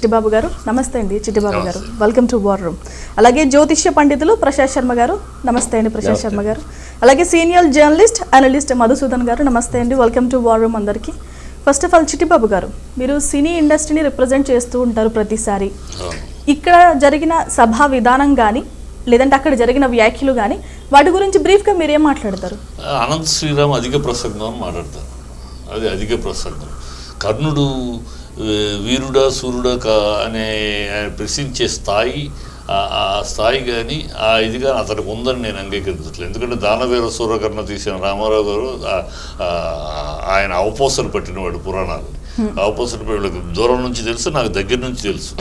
చిట్టిబాబు గారు. నమస్తే అండి చిట్టిబాబు గారు, వెల్కమ్ టు వార్ రూమ్. అలాగే జ్యోతిష్య పండితులు ప్రశాంత్ శర్మ గారు. నమస్తే అండి ప్రశాంత్ శర్మ గారు. అలాగే సీనియర్ జర్నలిస్ట్ అనలిస్ట్ మధుసూదన్ గారు. నమస్తే అండి, వెల్కమ్ టు వార్ రూమ్ అందరికీ. ఫస్ట్ ఆఫ్ ఆల్ చిట్టిబాబు గారు, మీరు సినీ ఇండస్ట్రీని రిప్రజెంట్ చేస్తూ ఉంటారు ప్రతిసారి. ఇక్కడ జరిగిన సభా విధానం కానీ లేదంటే అక్కడ జరిగిన వ్యాఖ్యలు కానీ వాటి గురించి బ్రీఫ్గా మీరేం మాట్లాడతారు? అనంత శ్రీరామ్ అధిక ప్రసంగం అని మాట్లాడతారు. అది అధిక ప్రసంగం. కర్ణుడు వీరుడా సూర్యుడా అనే ఆయన ప్రశ్నించే స్థాయి, ఆ స్థాయి కానీ ఆ ఇది కానీ అతనికి ఉందని నేను అంగీకరించట్లేదు. ఎందుకంటే దానవీర సూరకర్ణ తీసిన రామారావు గారు ఆయన అవపోసలు పట్టినవాడు పురాణాలు. అవపోసలు వీళ్ళకి దూరం నుంచి తెలుసు, నాకు దగ్గర నుంచి తెలుసు.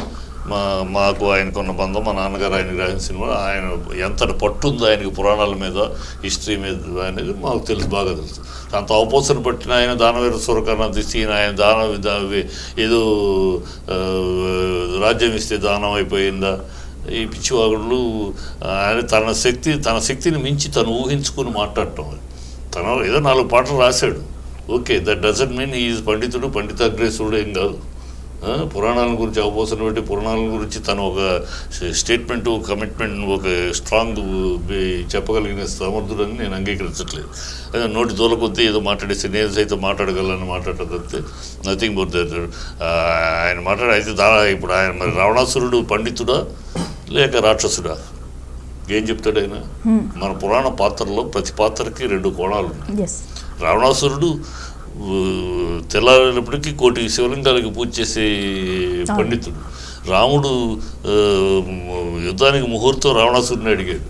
మాకు ఆయనకున్న బంధం, మా నాన్నగారు ఆయనకు రాసిన సినిమా, ఆయన ఎంత పట్టుందో ఆయనకి పురాణాల మీద, హిస్టరీ మీద అనేది మాకు తెలుసు, బాగా తెలుసు. అంత అవపోసన పట్టిన ఆయన దానవీర సూరకర్ణ తీసి ఆయన ఏదో రాజ్యం ఇస్తే దానం అయిపోయిందా, ఈ పిచ్చివాగుళ్ళు ఆయన తన శక్తిని మించి తను ఊహించుకుని మాట్లాడటం. తను ఏదో 4 పాటలు రాశాడు, okay, that doesn't mean is పండితుడు, పండితాగ్రేసుడు ఏం కాదు. పురాణాల గురించి అవపోసన పెట్టి పురాణాల గురించి తను ఒక స్టేట్మెంటు, కమిట్మెంట్, ఒక స్ట్రాంగ్ చెప్పగలిగిన సమర్థుడని నేను అంగీకరించట్లేదు. అదే నోటి దూల కొద్దీ ఏదో మాట్లాడేసి నేను సైతం మాట్లాడగలని మాట్లాడకపోతే నథింగ్ బట్ దట్. ఆయన మాట్లాడైతే ఇప్పుడు ఆయన మరి రావణాసురుడు పండితుడా లేక రాక్షసుడా ఏం చెప్తాడు ఆయన? మన పురాణ పాత్రలో ప్రతి పాత్రకి 2 కోణాలు ఉన్నాయి. రావణాసురుడు తెల్లారేటప్పటికీ 1 కోటి శివలింగాలకి పూజ చేసే పండితుడు. రాముడు యుద్ధానికి ముహూర్తం రావణాసురుని అడిగాడు.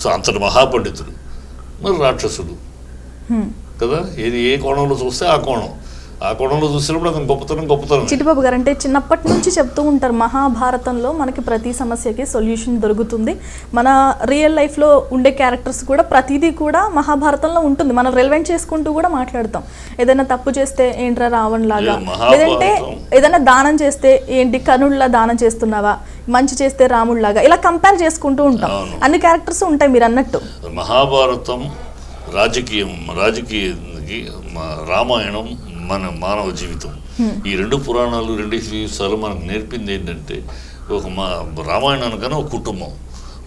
సో అంతటి మహాపండితుడు. మరి రాక్షసుడు కదా, ఏది ఏ కోణంలో చూస్తే ఆ కోణంలో చూసినప్పుడు అతను గొప్పతనం. చిట్టిబాబు గారు, అంటే చిన్నప్పటి నుంచి చెప్తూ ఉంటారు మహాభారతంలో మనకి ప్రతి సమస్యకి సొల్యూషన్ దొరుకుతుంది. మన రియల్ లైఫ్లో ఉండే క్యారెక్టర్స్ కూడా ప్రతిదీ కూడా మహాభారతంలో ఉంటుంది. మనం రిలవెంట్ చేసుకుంటూ కూడా మాట్లాడతాం. ఏదైనా తప్పు చేస్తే ఏంట్రా రావణ్ లాగా, లేదంటే ఏదైనా దానం చేస్తే ఏంటి కర్ణుడిలా దానం చేస్తున్నావా, మంచి చేస్తే రాముడిలాగా, ఇలా కంపేర్ చేసుకుంటూ ఉంటాం. అన్ని క్యారెక్టర్స్ ఉంటాయి మీరు అన్నట్టు. మహాభారతం రాజకీయానికి, రామాయణం మన మానవ జీవితం. ఈ 2 పురాణాలు, 2 జీవితాలు మనకు నేర్పింది ఏంటంటే, రామాయణానికన్నా ఒక కుటుంబం,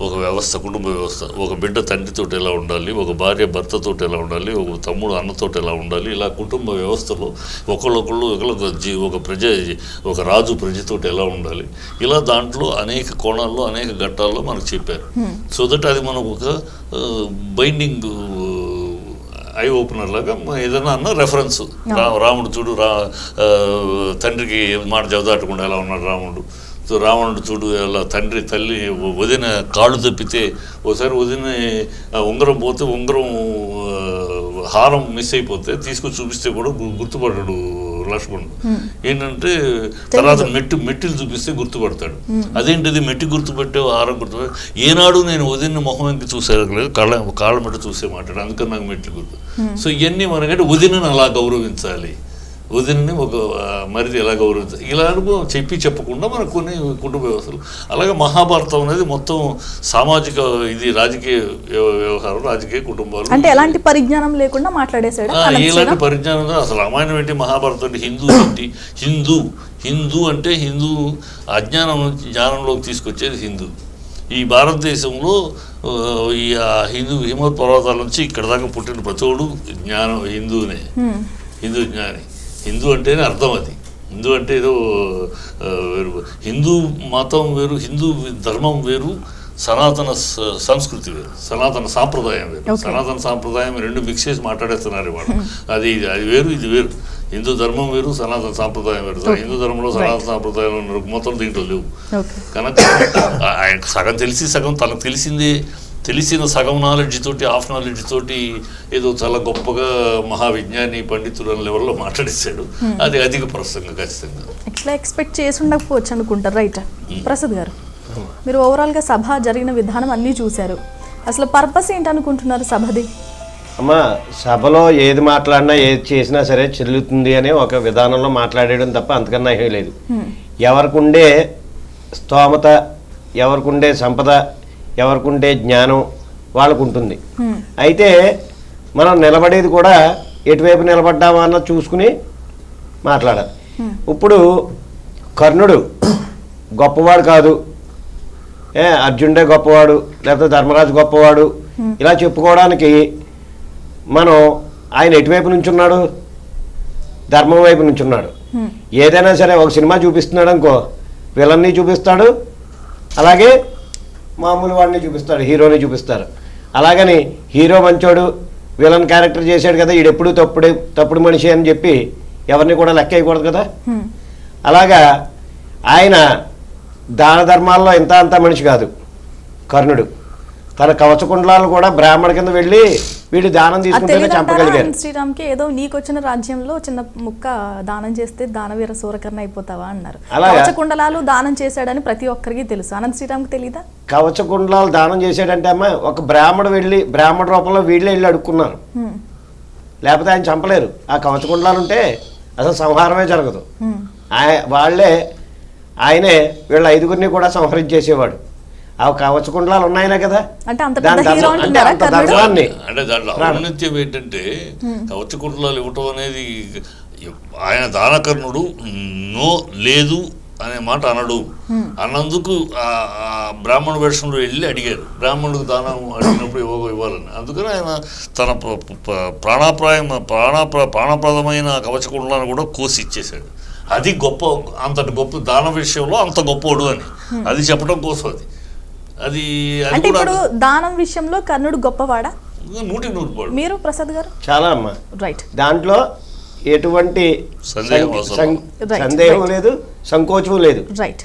ఒక వ్యవస్థ, కుటుంబ వ్యవస్థ. ఒక బిడ్డ తండ్రితో ఎలా ఉండాలి, ఒక భార్య భర్తతో ఎలా ఉండాలి, ఒక తమ్ముడు అన్నతో ఎలా ఉండాలి, ఇలా కుటుంబ వ్యవస్థలో ఒక రాజు ప్రజతో ఎలా ఉండాలి, ఇలా దాంట్లో అనేక కోణాల్లో అనేక ఘట్టాల్లో మనకు చెప్పారు. సో దట్ అది మనకు ఒక బైండింగ్ ఐ ఓపెనర్ లాగా ఏదైనా అన్న రెఫరెన్స్. రాముడు చూడు, తండ్రికి మాట జవదాటకుండా ఎలా ఉన్నాడు రాముడు. సో రావణుడు చూడు, ఎలా తల్లి వదిన కాళ్ళు తప్పితే, ఒకసారి వదిన ఉంగరం పోతే, ఉంగరం హారం మిస్ అయిపోతే తీసుకొచ్చి చూపిస్తే కూడా గుర్తుపడ్డాడు లక్ష్మణుడు. ఏంటంటే తర్వాత మెట్టిలు చూపిస్తే గుర్తుపడతాడు. అదేంటిది మెట్టి గుర్తుపెట్టే హారం గుర్తుపెట్టే, ఏనాడు నేను వదిన మొహం వెంకి చూసేది కాళ్ళ మెట్ట చూసే మాట్లాడు, అందుకని నాకు మెట్లు గుర్తు. సో ఇవన్నీ మనకంటే వదినని అలా గౌరవించాలి, వదినని ఒక మరిది ఎలా గౌరవించాలి, ఇలా అనుభవం చెప్పకుండా మనకు కొన్ని కుటుంబ వ్యవస్థలు. అలాగే మహాభారతం అనేది మొత్తం సామాజిక, ఇది రాజకీయ వ్యవహారం, రాజకీయ కుటుంబాలు. అంటే ఎలాంటి పరిజ్ఞానం లేకుండా మాట్లాడేశాడు. ఎలాంటి పరిజ్ఞానం, అసలు రామాయణం ఏంటి, మహాభారతం ఏంటి, హిందూ ఏంటి, హిందూ అంటే హిందూ అజ్ఞానం నుంచి జ్ఞానంలోకి తీసుకొచ్చేది హిందూ. ఈ భారతదేశంలో ఈ హిందూ హిమవత్ పర్వతాల నుంచి ఇక్కడ దాకా పుట్టిన ప్రతోడు జ్ఞానం హిందూనే, హిందూ జ్ఞాని. హిందూ అంటేనే అర్థం అది. హిందూ అంటే ఏదో వేరు, హిందూ మతం వేరు, హిందూ ధర్మం వేరు, సనాతన సంస్కృతి వేరు, సనాతన సాంప్రదాయం వేరు. సనాతన సాంప్రదాయం 2 మిక్స్ చేసి మాట్లాడేస్తున్నారు ఇవాళ. అది వేరు, ఇది వేరు. హిందూ ధర్మం వేరు, సనాతన సాంప్రదాయం వేరు. హిందూ ధర్మంలో సనాతన సాంప్రదాయంలో రుగ్మతలు దీంట్లో లేవు. కనుక ఆయన సగం తెలిసి సగం తనకు తెలిసిన సగం నాలెడ్జ్ తోటి, హాఫ్ నాలెడ్జ్ తోటి ఏదో చాలా గొప్పగా మహావిజ్ఞాని పండితుడు అనే లెవెల్లో మాట్లాడేశాడు. అది అధిక ప్రసంగం ఖచ్చితంగా. ఇట్లా ఎక్స్పెక్ట్ చేసి ఉండకపోవచ్చు అనుకుంటారు, రైట్? ప్రసాద్ గారు, మీరు ఓవరాల్గా సభ జరిగిన విధానం అన్నీ చూశారు. అసలు పర్పస్ ఏంటనుకుంటున్నారు సభది? అమ్మ, సభలో ఏది మాట్లాడినా ఏది చేసినా సరే చెల్లుతుంది అనే ఒక విధానంలో మాట్లాడేయడం తప్ప అంతకన్నా ఏమీ లేదు. ఎవరికుండే స్తోమత, ఎవరికుండే సంపద, ఎవరికుండే జ్ఞానం వాళ్ళకు ఉంటుంది. అయితే మనం నిలబడేది కూడా ఎటువైపు నిలబడ్డామా అన్న చూసుకుని మాట్లాడాలి. ఇప్పుడు కర్ణుడు గొప్పవాడు కాదు, అర్జునుడే గొప్పవాడు లేకపోతే ధర్మరాజు గొప్పవాడు ఇలా చెప్పుకోవడానికి మనం ఆయన ఎటువైపు నుంచున్నాడు? ధర్మం వైపు నుంచున్నాడు. ఏదైనా సరే ఒక సినిమా చూపిస్తున్నాడు అనుకో, విలన్ని చూపిస్తాడు, అలాగే మామూలు వాడిని చూపిస్తాడు, హీరోని చూపిస్తారు. అలాగని హీరో మంచోడు విలన్ క్యారెక్టర్ చేశాడు కదా, ఈడెప్పుడు తప్పుడు మనిషి అని చెప్పి ఎవరిని కూడా లెక్క వేయకూడదు కదా. అలాగా ఆయన దాన ధర్మాల్లో ఇంత అంత మనిషి కాదు కర్ణుడు. తన కవచకుండలాలు కూడా బ్రాహ్మణ కింద వెళ్ళి వీడు దానం తీసుకుంటేనే చంపగలిగారు. శ్రీరామ్కి ఏదో నీకు వచ్చిన రాజ్యంలో చిన్న ముక్క దానం చేస్తే దానవీర సూరకర్ణ అయిపోతావా అన్నారు. అలాగా కవచకుండలాలు దానం చేశాడని ప్రతి ఒక్కరికి తెలుసు, అనంత శ్రీరామ్కి తెలీదా? కవచకుండలాలు దానం చేశాడంటే అమ్మ ఒక బ్రాహ్మణ రూపంలో వీళ్ళే వెళ్ళి అడుక్కున్నారు, లేకపోతే ఆయన చంపలేరు. ఆ కవచకుండలాలు ఉంటే అసలు సంహారమే జరగదు. ఆయనే వీళ్ళ 5గురిని కూడా సంహరించేసేవాడు. ఆ కవచకుండలాలు ఉన్నాయనే కదా. అంటే ధర్మాన్ని అంటే దాంట్లో ఔన్నత్యం ఏంటంటే కవచకుండలాలు ఇవ్వటం అనేది ఆయన దానకర్ణుడు నో లేదు అనే మాట అనడు. అన్నందుకు బ్రాహ్మణ వేషంలో వెళ్ళి అడిగారు, బ్రాహ్మణుడికి దానం అడిగినప్పుడు ఇవ్వాలని. అందుకని ఆయన తన ప్రాణప్రదమైన కవచకుండలాన్ని కూడా కోసి ఇచ్చేశాడు. అది గొప్ప, అంతటి గొప్ప దాన విషయంలో అంత గొప్పోడు అని అది చెప్పడం కోసం. అది అంటే ఇప్పుడు దానం విషయంలో కర్ణుడు గొప్పవాడా? 100% మీరు ప్రసాద్ గారు చాలా అమ్మా రైట్, దాంట్లో ఎటువంటి సందేహం లేదు, సంకోచం లేదు. రైట్.